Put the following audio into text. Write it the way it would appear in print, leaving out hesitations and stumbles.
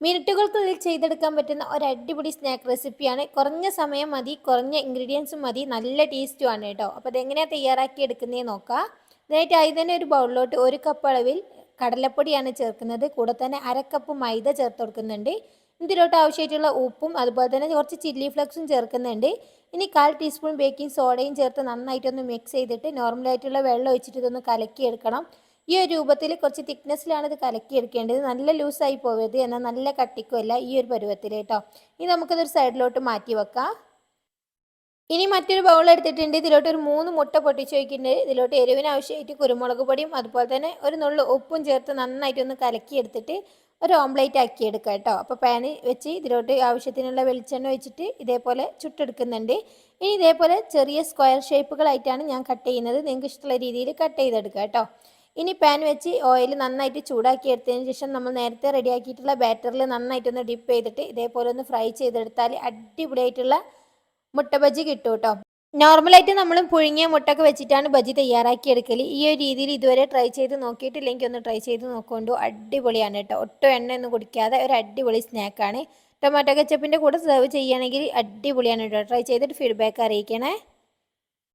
മിനിറ്റുകൾക്കുള്ളിൽ ചെയ്തെടുക്കാൻ പറ്റുന്ന ഒരു അടിപൊളി സ്നാക്ക് റെസിപ്പിയാണ്. കുറഞ്ഞ സമയം മതി, കുറഞ്ഞ ഇൻഗ്രീഡിയൻസും മതി, നല്ല ടേസ്റ്റും ആണ് കേട്ടോ. അപ്പോൾ അതെങ്ങനെയാണ് തയ്യാറാക്കി എടുക്കുന്നതെന്ന് നോക്കാം. ഇതിനായിട്ട് ആദ്യം തന്നെ ഒരു ബൗളിലോട്ട് 1 കപ്പ് അളവിൽ കടലപ്പൊടിയാണ് ചേർക്കുന്നത്. കൂടെ തന്നെ 1/2 കപ്പ് മൈദ ചേർത്ത് കൊടുക്കുന്നുണ്ട്. ഇതിലോട്ട് ആവശ്യമായിട്ടുള്ള ഉപ്പും അതുപോലെ തന്നെ കുറച്ച് ചില്ലി ഫ്ലേക്സും ചേർക്കുന്നുണ്ട്. ഇനി 1/4 ടീസ്പൂൺ ബേക്കിംഗ് സോഡയും ചേർത്ത് നന്നായിട്ടൊന്ന് മിക്സ് ചെയ്തിട്ട് നോർമലായിട്ടുള്ള വെള്ളം ഒഴിച്ചിട്ട് ഇതൊന്ന് കലക്കിയെടുക്കണം. ഈ ഒരു രൂപത്തിൽ കുറച്ച് തിക്നെസ്സിലാണ് ഇത് കലക്കിയെടുക്കേണ്ടത്. നല്ല ലൂസായി പോവരുത്, എന്നാൽ നല്ല കട്ടിക്കുമല്ല, ഈ ഒരു പരുവത്തിൽ കേട്ടോ. ഇനി നമുക്കതൊരു സൈഡിലോട്ട് മാറ്റി വെക്കാം. ഇനി മറ്റൊരു ബൗൾ എടുത്തിട്ടുണ്ട്. ഇതിലോട്ട് ഒരു 3 മുട്ട പൊട്ടിച്ച് വയ്ക്കുന്നുണ്ട്. ഇതിലോട്ട് എരിവിന് ആവശ്യമായിട്ട് കുരുമുളക് പൊടിയും അതുപോലെ തന്നെ ഒരു നുള്ളു ഉപ്പും ചേർത്ത് നന്നായിട്ടൊന്ന് കലക്കിയെടുത്തിട്ട് ഒരു ഓംലേറ്റ് ആക്കി എടുക്കുക കേട്ടോ. അപ്പോൾ പാന് വെച്ച് ഇതിലോട്ട് ആവശ്യത്തിനുള്ള വെളിച്ചെണ്ണ ഒഴിച്ചിട്ട് ഇതേപോലെ ചുട്ടെടുക്കുന്നുണ്ട്. ഇനി ഇതേപോലെ ചെറിയ സ്ക്വയർ ഷേപ്പുകളായിട്ടാണ് ഞാൻ കട്ട് ചെയ്യുന്നത്. നിങ്ങൾക്ക് ഇഷ്ടമുള്ള രീതിയിൽ കട്ട് ചെയ്തെടുക്കുക കേട്ടോ. ഇനി പാൻ വെച്ച് ഓയിൽ നന്നായിട്ട് ചൂടാക്കി എടുത്തതിന് ശേഷം നമ്മൾ നേരത്തെ റെഡിയാക്കിയിട്ടുള്ള ബാറ്ററിൽ നന്നായിട്ടൊന്ന് ഡിപ്പ് ചെയ്തിട്ട് ഇതേപോലെ ഒന്ന് ഫ്രൈ ചെയ്തെടുത്താൽ അടിപൊളിയായിട്ടുള്ള മുട്ട ബജി കിട്ടും കേട്ടോ. നോർമലായിട്ട് നമ്മൾ പുഴുങ്ങിയ മുട്ടൊക്കെ വെച്ചിട്ടാണ് ബജി തയ്യാറാക്കി എടുക്കൽ. ഈ ഒരു രീതിയിൽ ഇതുവരെ ട്രൈ ചെയ്ത് നോക്കിയിട്ടില്ലെങ്കിൽ ഒന്ന് ട്രൈ ചെയ്ത് നോക്കൊണ്ടു. അടിപൊളിയാണ് കേട്ടോ. ഒട്ടും എണ്ണയൊന്നും കുടിക്കാതെ ഒരു അടിപൊളി സ്നാക്കാണ്. ടൊമാറ്റോ കെച്ചപ്പിൻ്റെ കൂടെ സെർവ് ചെയ്യുകയാണെങ്കിൽ അടിപൊളിയാണ് കേട്ടോ. ട്രൈ ചെയ്തിട്ട് ഫീഡ്ബാക്ക് അറിയിക്കണേ.